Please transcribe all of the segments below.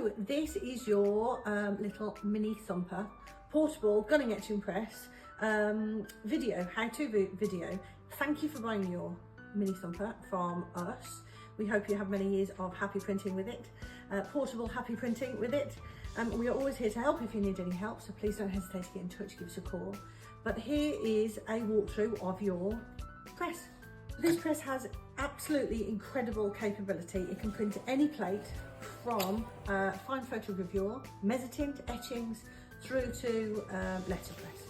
So this is your little mini thumper, portable gunning etching press video, how-to video. Thank you for buying your mini thumper from us. We hope you have many years of happy printing with it, portable happy printing with it. We are always here to help if you need any help, so please don't hesitate to get in touch, give us a call. But here is a walkthrough of your press. This press has absolutely incredible capability. It can print any plate from fine photogravure, mezzotint, etchings, through to letterpress.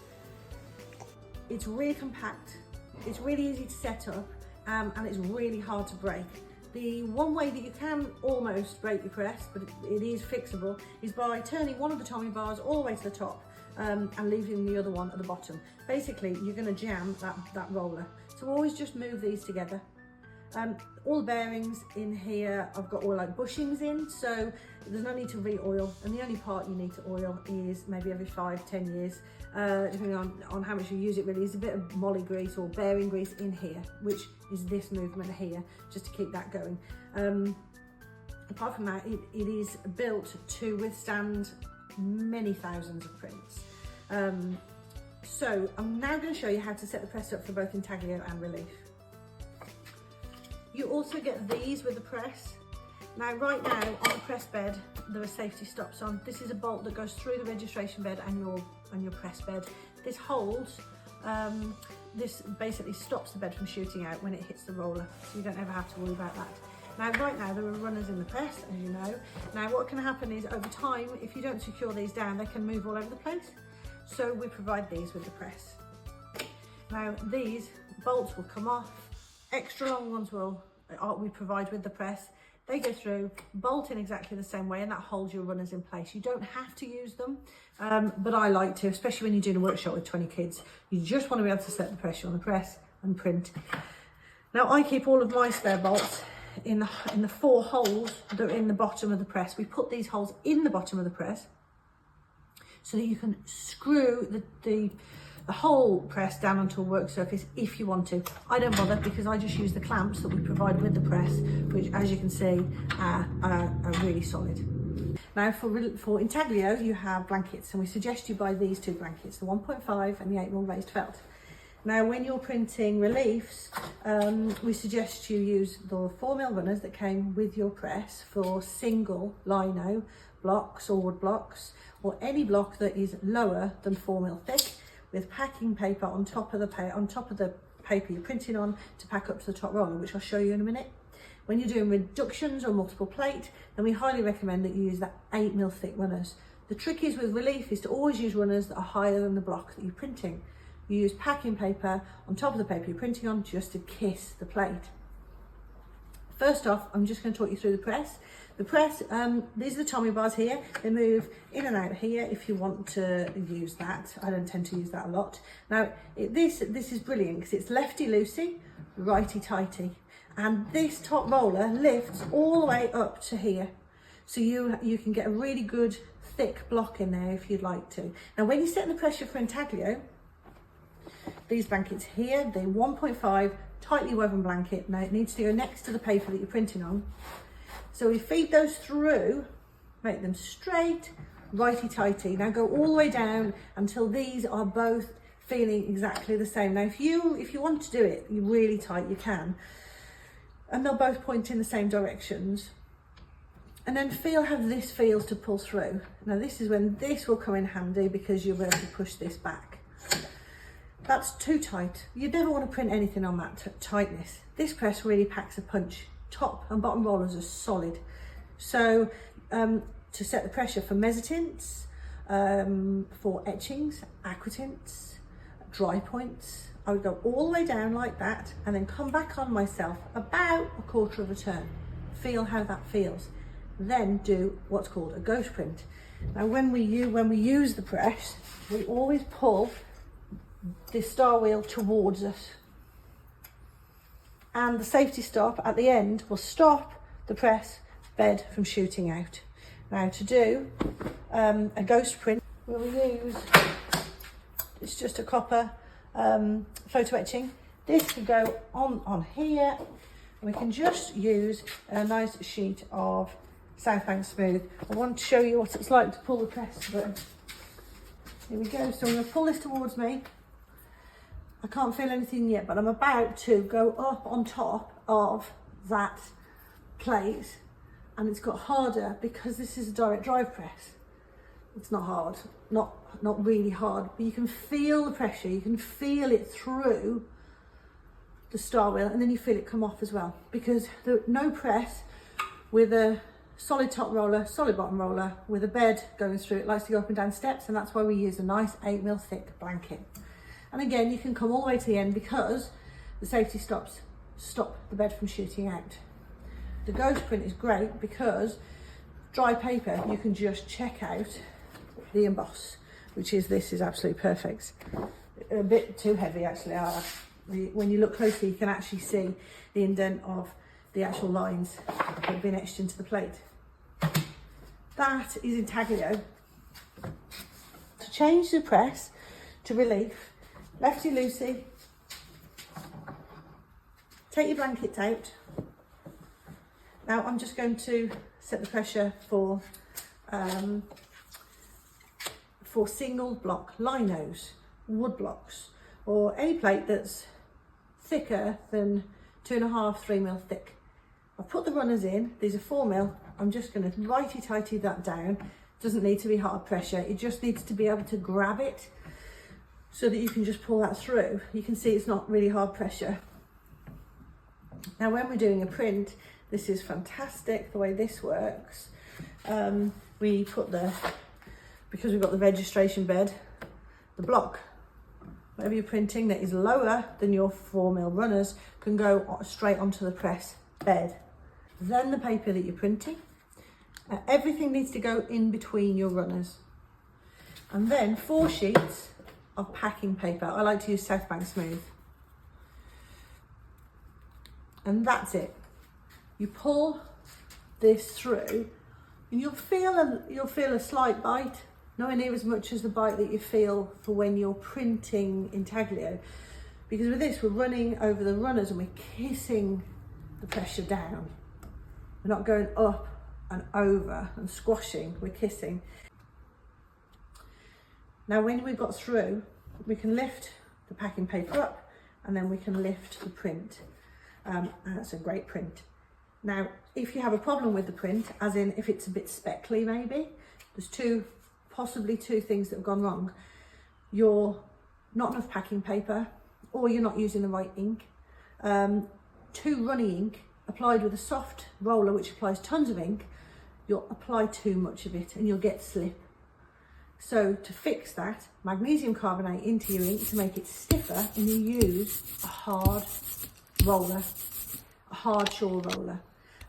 It's really compact, it's really easy to set up, and it's really hard to break. The one way that you can almost break your press, but it is fixable, is by turning one of the tommy bars all the way to the top and leaving the other one at the bottom. Basically, you're going to jam that roller. So always just move these together. All the bearings in here, I've got all like bushings in, so there's no need to re-oil, and the only part you need to oil is maybe every 5-10 years, depending on how much you use it really. Is a bit of moly grease or bearing grease in here, which is this movement here, just to keep that going. Apart from that, it is built to withstand many thousands of prints. So I'm now going to show you how to set the press up for both Intaglio and Relief. You also get these with the press. Now right now on the press bed there are safety stops on. This is a bolt that goes through the registration bed and your press bed. This holds, this basically stops the bed from shooting out when it hits the roller, so you don't ever have to worry about that. Now right now there are runners in the press, as you know. Now what can happen is over time, if you don't secure these down, they can move all over the place. So we provide these with the press. Now these bolts will come off. Extra long ones we provide with the press. They go through, bolt in exactly the same way, and that holds your runners in place. You don't have to use them, but I like to, especially when you're doing a workshop with 20 kids. You just want to be able to set the pressure on the press and print. Now I keep all of my spare bolts in the 4 holes that are in the bottom of the press. We put these holes in the bottom of the press so that you can screw the whole press down onto a work surface if you want to. I don't bother because I just use the clamps that we provide with the press, which as you can see are really solid. Now for Intaglio you have blankets, and we suggest you buy these 2 blankets, the 1.5 and the 8mm raised felt. Now when you're printing reliefs, we suggest you use the 4mm runners that came with your press for single lino blocks or wood blocks, or any block that is lower than 4mm thick, with packing paper on top of the paper you're printing on to pack up to the top roller, which I'll show you in a minute. When you're doing reductions or multiple plate, then we highly recommend that you use that 8mm thick runners. The trick is with relief is to always use runners that are higher than the block that you're printing. You use packing paper on top of the paper you're printing on just to kiss the plate. First off, I'm just going to talk you through the press. The press, these are the tommy bars here. They move in and out here if you want to use that. I don't tend to use that a lot. Now, this is brilliant because it's lefty-loosey, righty-tighty. And this top roller lifts all the way up to here. So you can get a really good thick block in there if you'd like to. Now, when you're setting the pressure for Intaglio, these blankets here, the 1.5 tightly woven blanket. Now it needs to go next to the paper that you're printing on. So we feed those through, make them straight, righty-tighty. Now go all the way down until these are both feeling exactly the same. Now if you want to do it really tight, you can. And they'll both point in the same directions. And then feel how this feels to pull through. Now this is when this will come in handy because you'll be able to push this back. That's too tight. You'd never want to print anything on that tightness. This press really packs a punch. Top and bottom rollers are solid. So to set the pressure for mezzotints, for etchings, aquatints, dry points, I would go all the way down like that and then come back on myself about a quarter of a turn. Feel how that feels. Then do what's called a ghost print. Now when we use the press, we always pull this star wheel towards us, and the safety stop at the end will stop the press bed from shooting out. Now to do a ghost print, we'll use, it's just a copper photo etching. This can go on here, and we can just use a nice sheet of South Bank Smooth. I want to show you what it's like to pull the press through. Here we go. So I'm going to pull this towards me. I can't feel anything yet, but I'm about to go up on top of that plate, and it's got harder because this is a direct drive press. It's not hard, not really hard, but you can feel the pressure. You can feel it through the star wheel, and then you feel it come off as well, because no press with a solid top roller, solid bottom roller with a bed going through it likes to go up and down steps, and that's why we use a nice 8mm thick blanket. And again, you can come all the way to the end because the safety stops stop the bed from shooting out. The ghost print is great because dry paper, you can just check out the emboss, which is, this is absolutely perfect. A bit too heavy actually. When you look closely, you can actually see the indent of the actual lines that have been etched into the plate. That is Intaglio. To change the press to relief, lefty-loosey, take your blankets out. Now I'm just going to set the pressure for single block linos, wood blocks, or any plate that's thicker than 2.5, 3mm thick. I've put the runners in, these are 4mm. I'm just going to righty-tighty that down. Doesn't need to be hard pressure, it just needs to be able to grab it so that you can just pull that through. You can see it's not really hard pressure. Now when we're doing a print, this is fantastic the way this works. We put because we've got the registration bed, the block, whatever you're printing that is lower than your 4mm runners can go straight onto the press bed. Then the paper that you're printing, everything needs to go in between your runners. And then 4 sheets of packing paper. I like to use South Bank Smooth. And that's it. You pull this through and you'll feel a slight bite, nowhere near as much as the bite that you feel for when you're printing Intaglio, because with this we're running over the runners and we're kissing the pressure down. We're not going up and over and squashing, we're kissing. Now when we've got through, we can lift the packing paper up and then we can lift the print, and that's a great print. Now if you have a problem with the print, as in if it's a bit speckly maybe, there's possibly two things that have gone wrong. You're not enough packing paper, or you're not using the right ink. Too runny ink applied with a soft roller which applies tons of ink, you'll apply too much of it and you'll get slip. So to fix that, magnesium carbonate into your ink to make it stiffer, and you use a hard roller, a hard shore roller.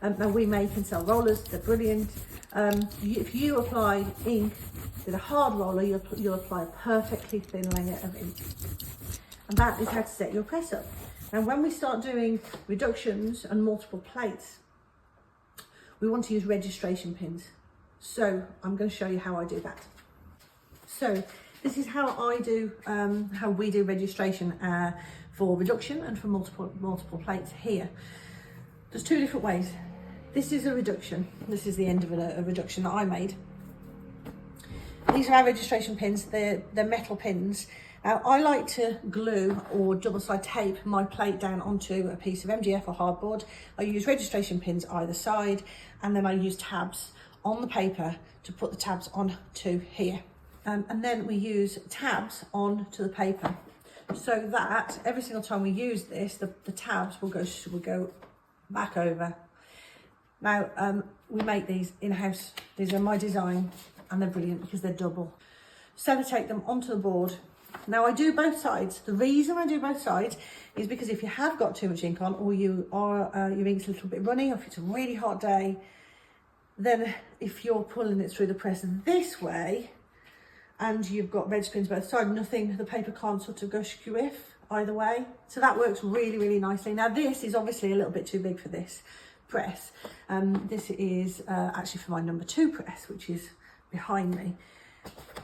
Now we make and sell rollers, they're brilliant. If you apply ink with a hard roller, you'll apply a perfectly thin layer of ink. And that is how to set your press up. Now when we start doing reductions and multiple plates, we want to use registration pins. So I'm going to show you how I do that. So this is how how we do registration for reduction and for multiple plates here. There's 2 different ways. This is a reduction. This is the end of a reduction that I made. These are our registration pins. They're metal pins. Now I like to glue or double side tape my plate down onto a piece of MDF or hardboard. I use registration pins either side, and then I use tabs on the paper to put the tabs onto here. And then we use tabs onto the paper, so that every single time we use this, the tabs will go back over. Now we make these in-house. These are my design and they're brilliant because they're double. Sellotape them onto the board. Now I do both sides. The reason I do both sides is because if you have got too much ink on, or your ink's a little bit runny, or if it's a really hot day, then if you're pulling it through the press this way and you've got reg pins both sides, the paper can't sort of go squiff either way. So that works really, really nicely. Now this is obviously a little bit too big for this press. This is actually for my number 2 press, which is behind me.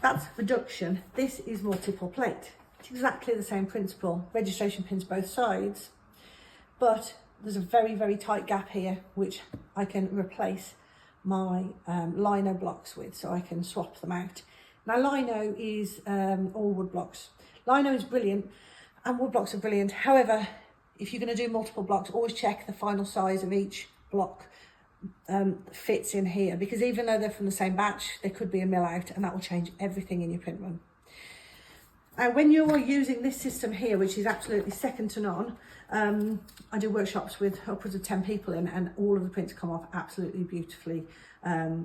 That's reduction. This is multiple plate. It's exactly the same principle. Registration pins both sides, but there's a very, very tight gap here which I can replace my lino blocks with, so I can swap them out. Now lino is all wood blocks. Lino is brilliant and wood blocks are brilliant. However, if you're going to do multiple blocks, always check the final size of each block fits in here, because even though they're from the same batch, there could be a mill out, and that will change everything in your print run. And when you're using this system here, which is absolutely second to none, I do workshops with upwards of 10 people in, and all of the prints come off absolutely beautifully,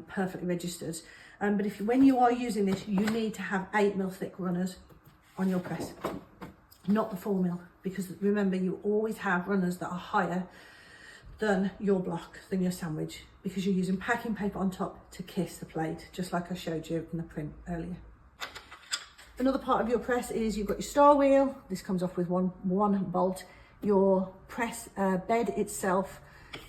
perfectly registered. But when you are using this, you need to have 8mm thick runners on your press, not the 4mm, because remember, you always have runners that are higher than your block, than your sandwich, because you're using packing paper on top to kiss the plate, just like I showed you in the print earlier. Another part of your press is you've got your star wheel. This comes off with one bolt. Your press bed itself,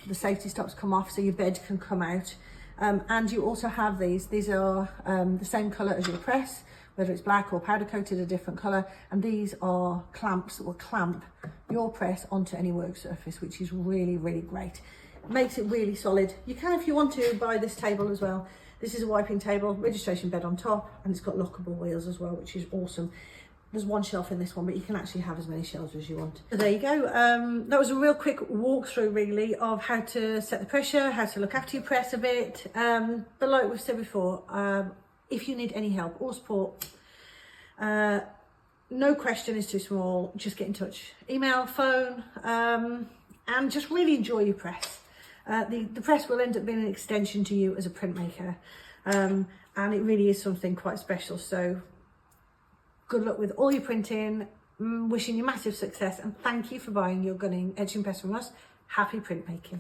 the safety stops come off, so your bed can come out. And you also have these are the same colour as your press, whether it's black or powder coated, a different colour. And these are clamps that will clamp your press onto any work surface, which is really, really great. It makes it really solid. You can, if you want to, buy this table as well. This is a wiping table, registration bed on top, and it's got lockable wheels as well, which is awesome. There's one shelf in this one, but you can actually have as many shelves as you want. So there you go. That was a real quick walkthrough really of how to set the pressure, how to look after your press a bit. But like we've said before, if you need any help or support, no question is too small, just get in touch. Email, phone, and just really enjoy your press. The press will end up being an extension to you as a printmaker, and it really is something quite special. So good luck with all your printing, wishing you massive success, and thank you for buying your gunning etching press from us. Happy printmaking.